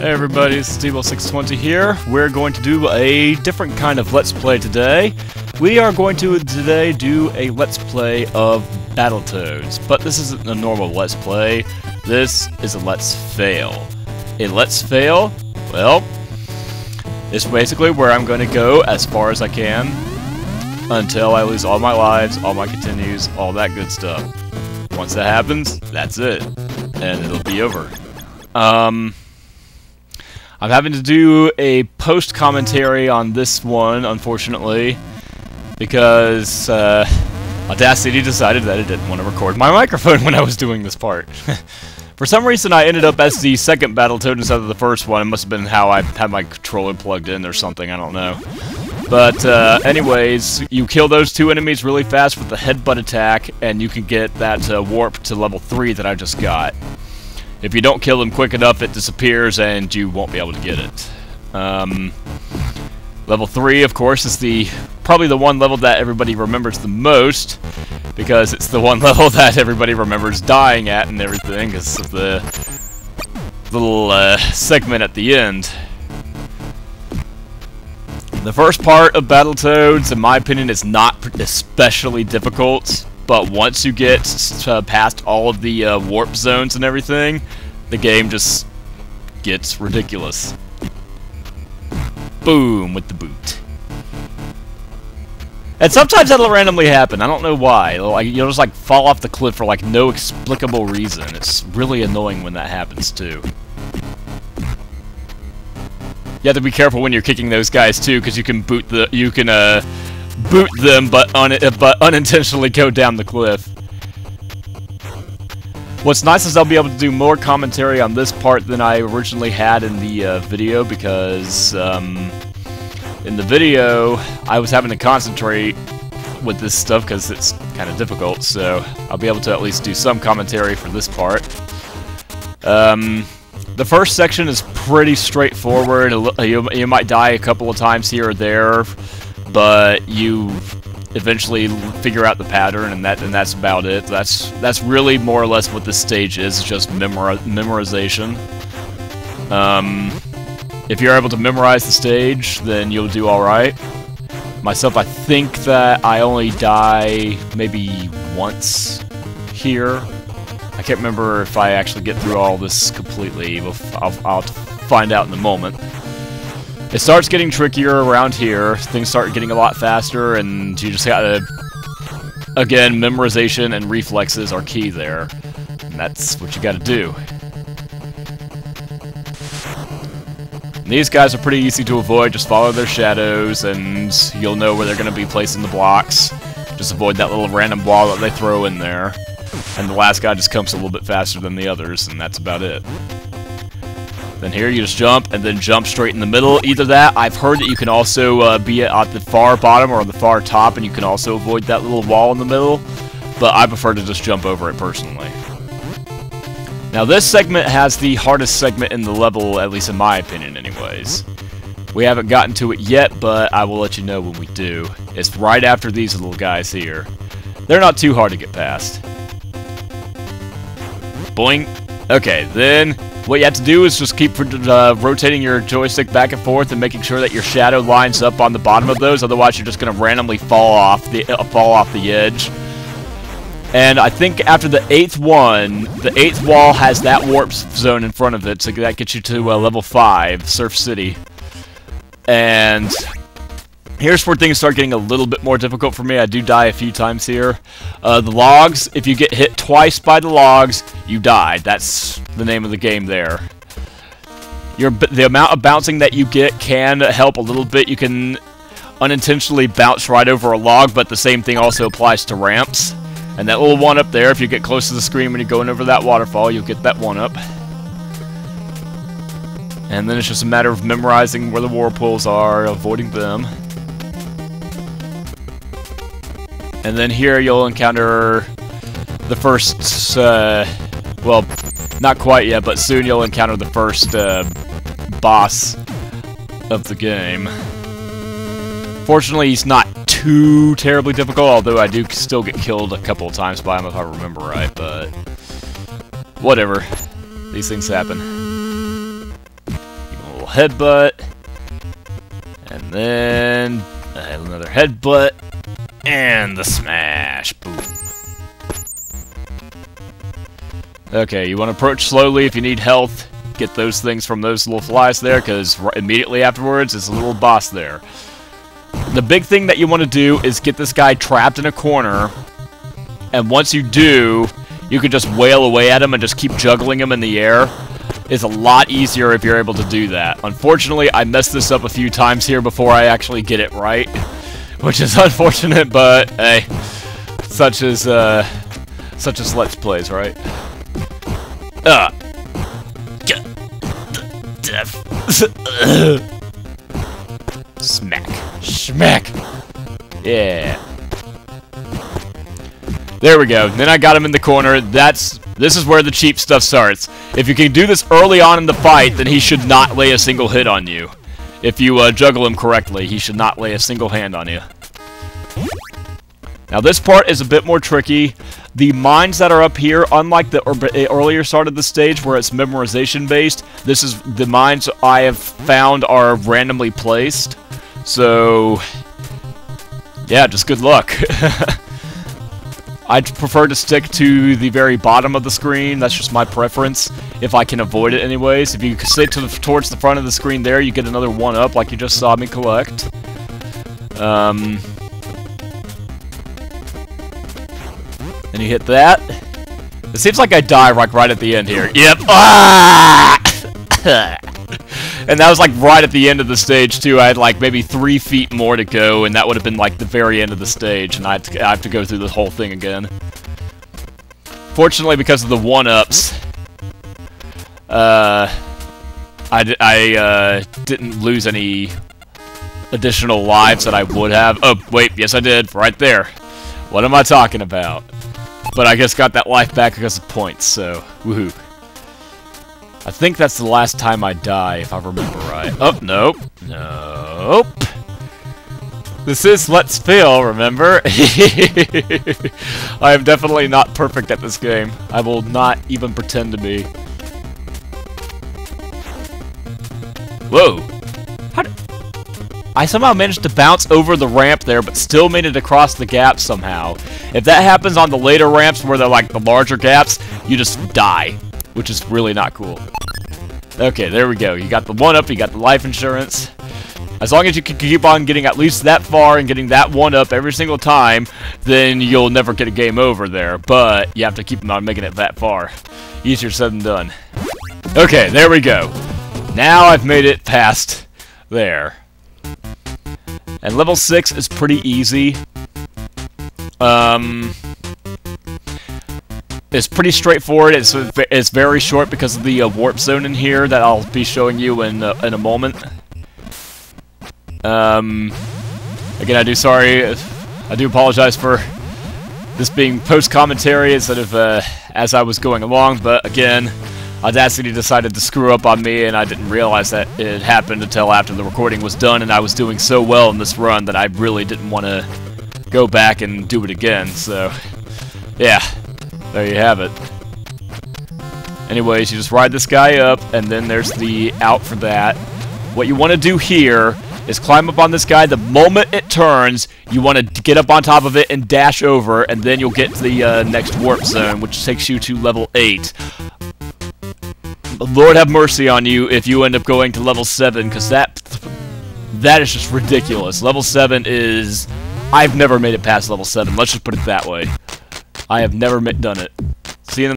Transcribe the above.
Hey everybody, it's Steve620 here. We're going to do a different kind of Let's Play today. We are going to today do a Let's Play of Battletoads, but this isn't a normal Let's Play. This is a Let's Fail. A Let's Fail? Well, it's basically where I'm going to go as far as I can until I lose all my lives, all my continues, all that good stuff. Once that happens, that's it. And it'll be over. I'm having to do a post-commentary on this one, unfortunately, because Audacity decided that it didn't want to record my microphone when I was doing this part. For some reason, I ended up as the second Battletoad instead of the first one. It must have been how I had my controller plugged in or something, I don't know. But anyways, you kill those two enemies really fast with the headbutt attack, and you can get that warp to level 3 that I just got. If you don't kill them quick enough, it disappears and you won't be able to get it. Level 3, of course, is probably the one level that everybody remembers the most, because it's the one level that everybody remembers dying at and everything, because of the little segment at the end. The first part of Battletoads, in my opinion, is not especially difficult. But once you get past all of the warp zones and everything, the game just gets ridiculous. Boom, with the boot. And sometimes that'll randomly happen. I don't know why. You'll just like fall off the cliff for like no explicable reason. It's really annoying when that happens too. You have to be careful when you're kicking those guys too, because you can boot them, but unintentionally go down the cliff. What's nice is I'll be able to do more commentary on this part than I originally had in the video, because in the video I was having to concentrate with this stuff because it's kind of difficult, so I'll be able to at least do some commentary for this part. The first section is pretty straightforward. You might die a couple of times here or there, but you eventually figure out the pattern, and that's about it. That's really more or less what this stage is. It's just memorization. If you're able to memorize the stage, then you'll do all right. Myself, I think that I only die maybe once here. I can't remember if I actually get through all this completely. I'll find out in a moment. It starts getting trickier around here. Things start getting a lot faster, and you just gotta... Again, memorization and reflexes are key there. And that's what you gotta do. And these guys are pretty easy to avoid. Just follow their shadows, and you'll know where they're gonna be placing the blocks. Just avoid that little random wall that they throw in there. And the last guy just comes a little bit faster than the others, and that's about it. Then here you just jump, and then jump straight in the middle. Either that, I've heard that you can also be at the far bottom or on the far top, and you can also avoid that little wall in the middle. But I prefer to just jump over it personally. Now this segment has the hardest segment in the level, at least in my opinion anyways. We haven't gotten to it yet, but I will let you know when we do. It's right after these little guys here. They're not too hard to get past. Boing. Okay, then... what you have to do is just keep rotating your joystick back and forth and making sure that your shadow lines up on the bottom of those. Otherwise, you're just going to randomly fall off the edge. And I think after the 8th one, the 8th wall has that warp zone in front of it, so that gets you to level 5, Surf City. And here's where things start getting a little bit more difficult for me. I do die a few times here. The logs, if you get hit twice by the logs, you die. That's the name of the game there. The amount of bouncing that you get can help a little bit. You can unintentionally bounce right over a log, but the same thing also applies to ramps. And that little one up there, if you get close to the screen when you're going over that waterfall, you'll get that one up. And then it's just a matter of memorizing where the whirlpools are, avoiding them. And then here you'll encounter the first, well, not quite yet, but soon you'll encounter the first boss of the game. Fortunately, he's not too terribly difficult, although I do still get killed a couple of times by him if I remember right, but whatever. These things happen. headbutt. And then another headbutt. And the smash. Boom. Okay, you want to approach slowly if you need health. Get those things from those little flies there, because immediately afterwards is a little boss there. The big thing that you want to do is get this guy trapped in a corner, and once you do, you can just wail away at him and just keep juggling him in the air. It's a lot easier if you're able to do that. Unfortunately, I messed this up a few times here before I actually get it right, which is unfortunate, but hey, such as Let's Plays, right? Death. Smack. Smack. Yeah. There we go. Then I got him in the corner. This is where the cheap stuff starts. If you can do this early on in the fight, then he should not lay a single hit on you. If you juggle him correctly, he should not lay a single hand on you. Now this part is a bit more tricky. The mines that are up here, unlike the earlier start of the stage where it's memorization based, this is the mines I have found are randomly placed. So yeah, just good luck. I'd prefer to stick to the very bottom of the screen. That's just my preference, if I can avoid it anyways. If you stay towards the front of the screen there, you get another 1-up like you just saw me collect. And you hit that. It seems like I die right at the end here. Yep. Ah! And that was like right at the end of the stage too. I had like maybe 3 feet more to go, and that would have been like the very end of the stage, and I have to go through this whole thing again. Fortunately, because of the 1-ups, I didn't lose any additional lives that I would have. Oh wait, yes I did, right there. What am I talking about? But I just got that life back because of points, so woohoo. I think that's the last time I die, if I remember right. Oh, nope. Nope. This is Let's Fail, remember? I am definitely not perfect at this game. I will not even pretend to be. Whoa. How did... I somehow managed to bounce over the ramp there, but still made it across the gap somehow. If that happens on the later ramps where they're like the larger gaps, you just die, which is really not cool. Okay, there we go. You got the 1-up, you got the life insurance. As long as you can keep on getting at least that far and getting that 1-up every single time, then you'll never get a game over there. But you have to keep on making it that far. Easier said than done. Okay, there we go. Now I've made it past there. And level 6 is pretty easy. It's pretty straightforward. It's very short because of the warp zone in here that I'll be showing you in a moment. Again, I do apologize for this being post-commentary instead of as I was going along, but again, Audacity decided to screw up on me, and I didn't realize that it happened until after the recording was done, and I was doing so well in this run that I really didn't want to go back and do it again, so yeah, there you have it. Anyways, you just ride this guy up, and then there's the out for that. What you want to do here is climb up on this guy. The moment it turns, you want to get up on top of it and dash over, and then you'll get to the next warp zone, which takes you to level 8. Lord have mercy on you if you end up going to level 7, because that is just ridiculous. Level 7 is... I've never made it past level 7. Let's just put it that way. I have never done it.